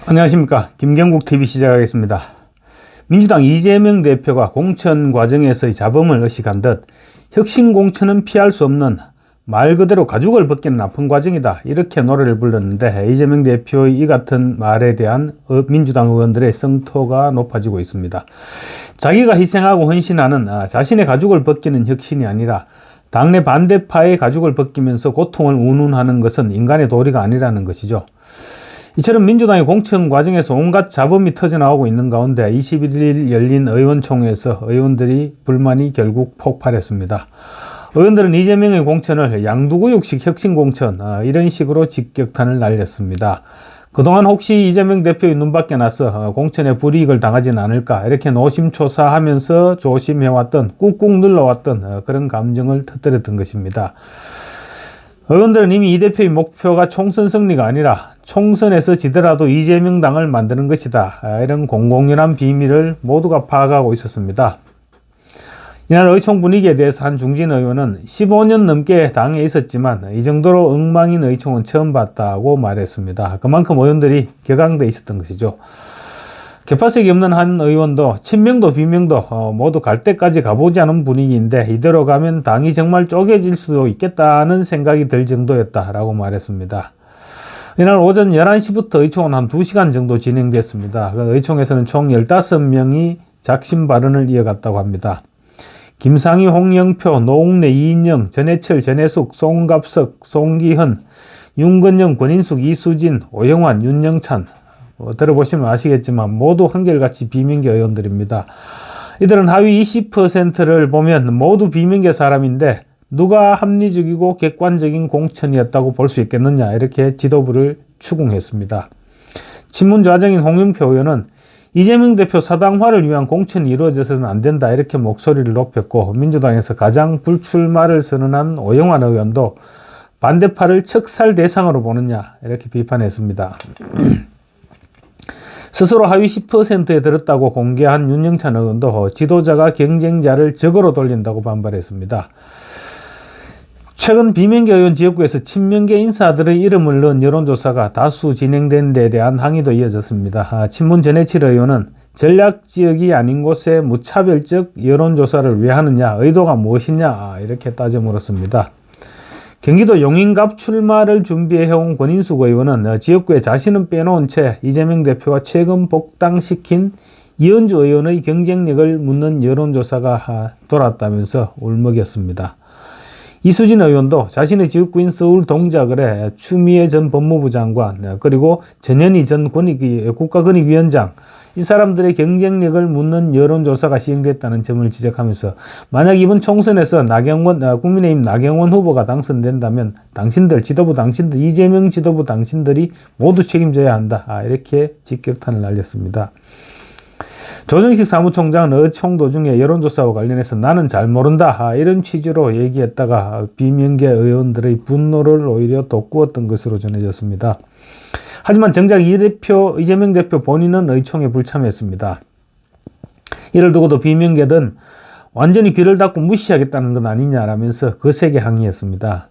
안녕하십니까. 김경국TV 시작하겠습니다. 민주당 이재명 대표가 공천 과정에서의 잡음을 의식한 듯 혁신 공천은 피할 수 없는 말 그대로 가죽을 벗기는 아픈 과정이다, 이렇게 노래를 불렀는데, 이재명 대표의 이 같은 말에 대한 민주당 의원들의 성토가 높아지고 있습니다. 자기가 희생하고 헌신하는 자신의 가죽을 벗기는 혁신이 아니라 당내 반대파의 가죽을 벗기면서 고통을 운운하는 것은 인간의 도리가 아니라는 것이죠. 이처럼 민주당의 공천 과정에서 온갖 잡음이 터져나오고 있는 가운데 21일 열린 의원총회에서 의원들이 불만이 결국 폭발했습니다. 의원들은 이재명의 공천을 양두구육식 혁신공천, 이런 식으로 직격탄을 날렸습니다. 그동안 혹시 이재명 대표의 눈밖에 나서 공천에 불이익을 당하지는 않을까, 이렇게 노심초사하면서 조심해왔던, 꾹꾹 눌러왔던 그런 감정을 터뜨렸던 것입니다. 의원들은 이미 이 대표의 목표가 총선 승리가 아니라 총선에서 지더라도 이재명 당을 만드는 것이다, 이런 공공연한 비밀을 모두가 파악하고 있었습니다. 이날 의총 분위기에 대해서 한 중진 의원은 15년 넘게 당에 있었지만 이 정도로 엉망인 의총은 처음 봤다고 말했습니다. 그만큼 의원들이 격앙돼 있었던 것이죠. 개파색이 없는 한 의원도 친명도 비명도 모두 갈 때까지 가보지 않은 분위기인데, 이대로 가면 당이 정말 쪼개질 수도 있겠다는 생각이 들 정도였다라고 말했습니다. 이날 오전 11시부터 의총은 한 2시간 정도 진행됐습니다. 의총에서는 총 15명이 작심 발언을 이어갔다고 합니다. 김상희, 홍영표, 노웅래, 이인영, 전해철, 전해숙, 송갑석, 송기현, 윤건영, 권인숙, 이수진, 오영환, 윤영찬, 들어보시면 아시겠지만 모두 한결같이 비명계 의원들입니다. 이들은 하위 20%를 보면 모두 비명계 사람인데 누가 합리적이고 객관적인 공천이었다고 볼 수 있겠느냐, 이렇게 지도부를 추궁했습니다. 친문좌정인 홍영표 의원은 이재명 대표 사당화를 위한 공천이 이루어져서는 안 된다, 이렇게 목소리를 높였고, 민주당에서 가장 불출마를 선언한 오영환 의원도 반대파를 척살 대상으로 보느냐, 이렇게 비판했습니다. 스스로 하위 10%에 들었다고 공개한 윤영찬 의원도 지도자가 경쟁자를 적으로 돌린다고 반발했습니다. 최근 비명계 의원 지역구에서 친명계 인사들의 이름을 넣은 여론조사가 다수 진행된 데 대한 항의도 이어졌습니다. 친문 전해철 의원은 전략지역이 아닌 곳에 무차별적 여론조사를 왜 하느냐, 의도가 무엇이냐, 이렇게 따져 물었습니다. 경기도 용인갑 출마를 준비해온 권인숙 의원은 지역구에 자신은 빼놓은 채 이재명 대표가 최근 복당시킨 이현주 의원의 경쟁력을 묻는 여론조사가 돌았다면서 울먹였습니다. 이수진 의원도 자신의 지역구인 서울 동작을 해 추미애 전 법무부 장관, 그리고 전현희 전 국가권익위원장, 이 사람들의 경쟁력을 묻는 여론조사가 시행됐다는 점을 지적하면서, 만약 이번 총선에서 국민의힘 나경원 후보가 당선된다면 지도부 당신들, 이재명 지도부 당신들이 모두 책임져야 한다, 이렇게 직격탄을 날렸습니다. 조정식 사무총장은 의총 도중에 여론조사와 관련해서 나는 잘 모른다, 이런 취지로 얘기했다가 비명계 의원들의 분노를 오히려 돋구었던 것으로 전해졌습니다. 하지만 정작 이재명 대표 본인은 의총에 불참했습니다. 이를 두고도 비명계는 완전히 귀를 닫고 무시하겠다는 건 아니냐라면서 거세게 항의했습니다.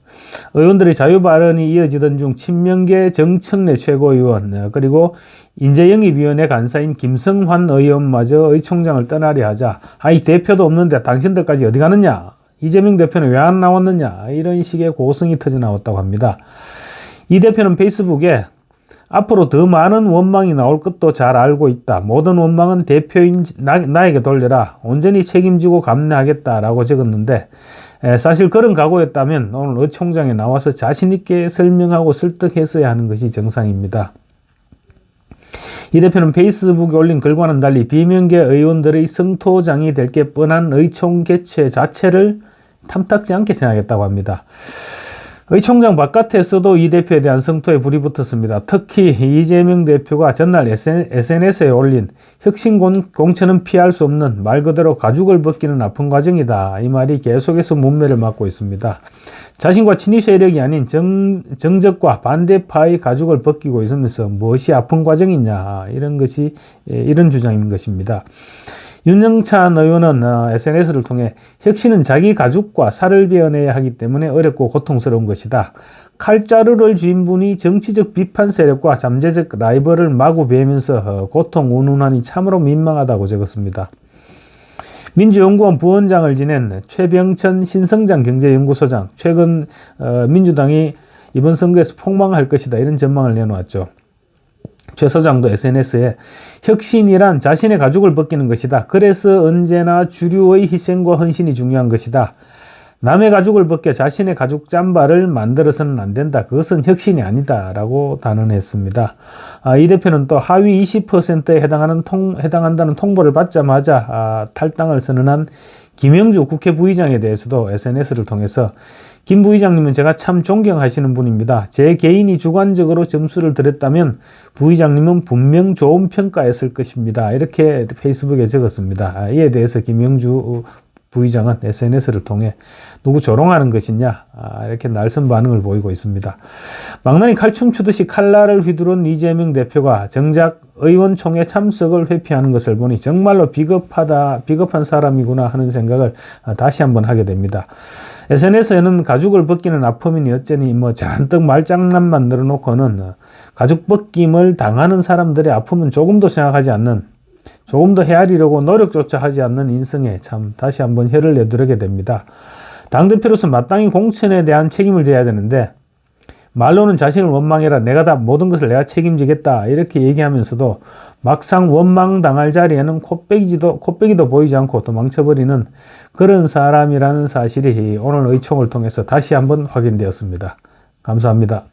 의원들의 자유 발언이 이어지던 중 친명계 정청래 최고위원, 그리고 인재영입위원회 간사인 김성환 의원마저 의총장을 떠나려 하자, 아이 대표도 없는데 당신들까지 어디 가느냐, 이재명 대표는 왜 안 나왔느냐, 이런 식의 고성이 터져 나왔다고 합니다. 이 대표는 페이스북에 앞으로 더 많은 원망이 나올 것도 잘 알고 있다, 모든 원망은 대표인 나에게 돌려라, 온전히 책임지고 감내하겠다라고 적었는데, 사실 그런 각오였다면 오늘 의총장에 나와서 자신있게 설명하고 설득했어야 하는 것이 정상입니다. 이 대표는 페이스북에 올린 글과는 달리 비명계 의원들의 성토장이 될 게 뻔한 의총 개최 자체를 탐탁지 않게 생각했다고 합니다. 의총장 바깥에서도 이 대표에 대한 성토에 불이 붙었습니다. 특히 이재명 대표가 전날 SNS에 올린 혁신 공천은 피할 수 없는 말 그대로 가죽을 벗기는 아픈 과정이다, 이 말이 계속해서 문매를 맞고 있습니다. 자신과 친위 세력이 아닌 정적과 반대파의 가죽을 벗기고 있으면서 무엇이 아픈 과정이냐, 이런 주장인 것입니다. 윤영찬 의원은 SNS를 통해 혁신은 자기 가족과 살을 베어내야 하기 때문에 어렵고 고통스러운 것이다. 칼자루를 쥔 분이 정치적 비판 세력과 잠재적 라이벌을 마구 베면서 고통 운운하니 참으로 민망하다고 적었습니다. 민주연구원 부원장을 지낸 최병천 신성장 경제연구소장, 최근 민주당이 이번 선거에서 폭망할 것이다 이런 전망을 내놓았죠. 최 소장도 SNS에 혁신이란 자신의 가족을 벗기는 것이다. 그래서 언제나 주류의 희생과 헌신이 중요한 것이다. 남의 가족을 벗겨 자신의 가족 잠바를 만들어서는 안 된다. 그것은 혁신이 아니다. 라고 단언했습니다. 이 대표는 또 하위 20%에 해당한다는 통보를 받자마자 탈당을 선언한 김영주 국회 부의장에 대해서도 SNS를 통해서 김 부의장님은 제가 참 존경하시는 분입니다. 제 개인이 주관적으로 점수를 드렸다면 부의장님은 분명 좋은 평가였을 것입니다. 이렇게 페이스북에 적었습니다. 이에 대해서 김영주 부의장은 SNS를 통해 누구 조롱하는 것이냐 이렇게 날선 반응을 보이고 있습니다. 망나니 칼춤 추듯이 칼날을 휘두른 이재명 대표가 정작 의원총회 참석을 회피하는 것을 보니 정말로 비겁한 사람이구나 하는 생각을 다시 한번 하게 됩니다. SNS에는 가죽을 벗기는 아픔이니 어쩌니 잔뜩 말장난만 늘어놓고는 가죽 벗김을 당하는 사람들의 아픔은 조금도 생각하지 않는, 조금 더 헤아리려고 노력조차 하지 않는 인성에 참 다시 한번 혀를 내두르게 됩니다. 당대표로서 마땅히 공천에 대한 책임을 져야 되는데 말로는 자신을 원망해라, 내가 다 모든 것을 내가 책임지겠다 이렇게 얘기하면서도 막상 원망당할 자리에는 코빼기도 보이지 않고 도망쳐버리는 그런 사람이라는 사실이 오늘 의총을 통해서 다시 한번 확인되었습니다. 감사합니다.